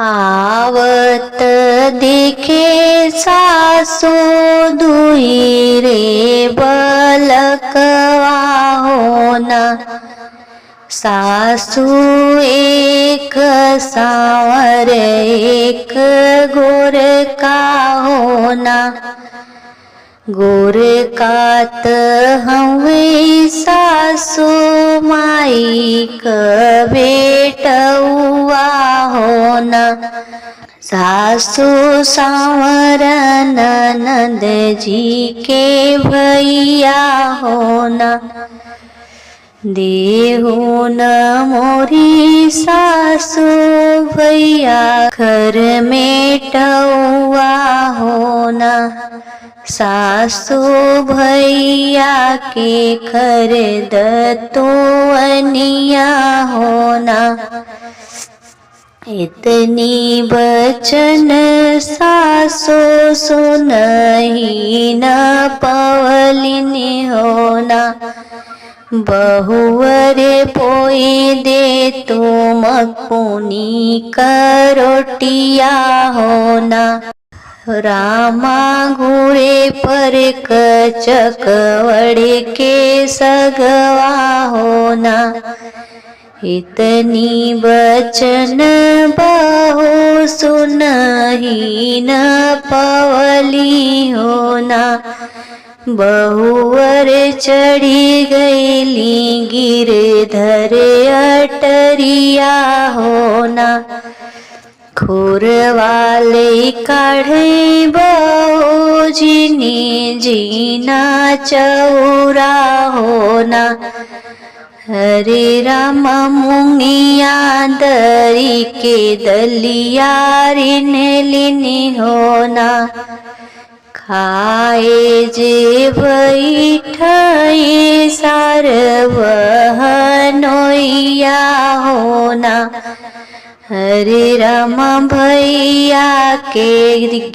आवत देखे सासू दुई रे बलकवा होना। सासू एक सांवर एक गोरका होना। गोरकात हवे सासू माई क बेटउआ होना। सासू सांवर ननद जी के भैया होना। देहु न मोरी सासू भैया घर में टउआ होना। सासू भैया के घर दतुअनिया होना। इतनी बचन सासू सुनहि न पवलिनी होना। बहुवर पोई दे तुम पुनी करोटिया होना। रामा घोड़े पर कचकवड़े के सगवा होना। इतनी बचन बहु सुनहि न पवली होना। बहुवर चढ़ी गईली गिरधर अटरिया होना। खुर वाले काढ़े बहु जिनी जीना चौरा होना। हरे राम मुंगिया दरी के दलिया रिन लिनी होना। खाए जे बैठाए सार वहनोइया होना। हरे राम भैया के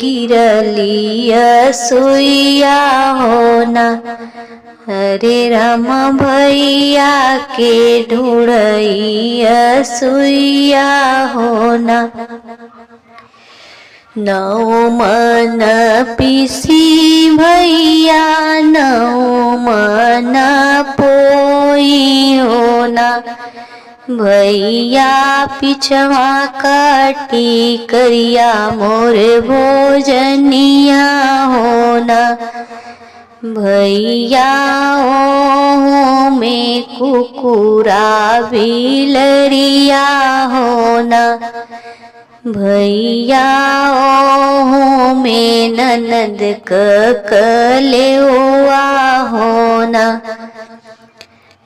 गिरलिया सुइया होना। हरे राम भैया के ढूढ़इया सुइया होना। नौ मन पिसी भैया नौ मन पोई होना। भैया पिछवा काटी करिया मोर भोजनिया होना। भैया ओ में कुकुरा बिलरिया होना। भैया ओ में ननद कलेवा होना।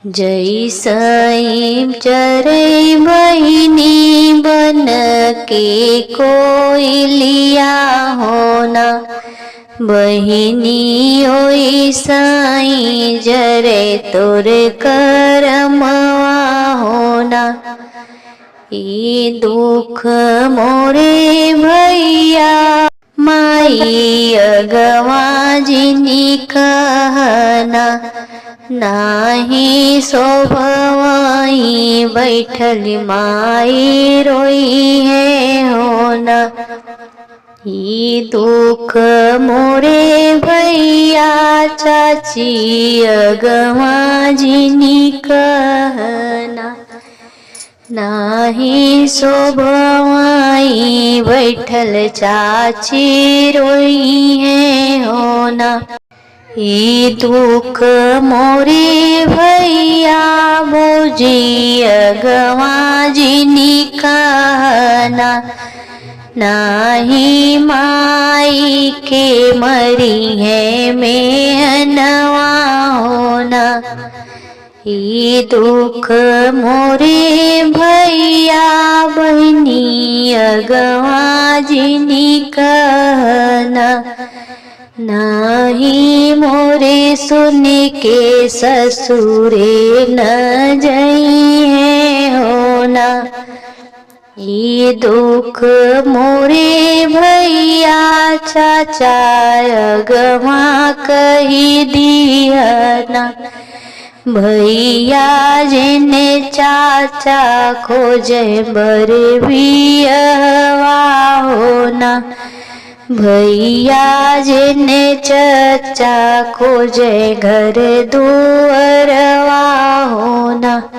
जैसई चरे बहिनी बन के कोयलिया होना। बहिनी ओई साई जरे तोर करमवा होना। ई दुख मोरे भैया माई अगवा जिनी कहना। नाही शोभवाई बैठल माई रोई है होना। ई दुख मोरे भैया चाची अगवा जिनी कहना। नाही शोभवाई बैठल चाची रोई है होना। ई दुख मोरे भैया भौजी अगवा जिनी कहना। नाही माई के मरी है मेहनवा होना। ई दुख मोरे भैया बहनी अगवा जिनी कहना। नाही मोरे सुन के ससुरे न जई है होना। ई दुख मोरे भैया चाचा अगवा कही दिहना। भैया जिने चाचा खोजे बर बियवा होना। भैया जिने चचा खोजे घर दुअरवा होना।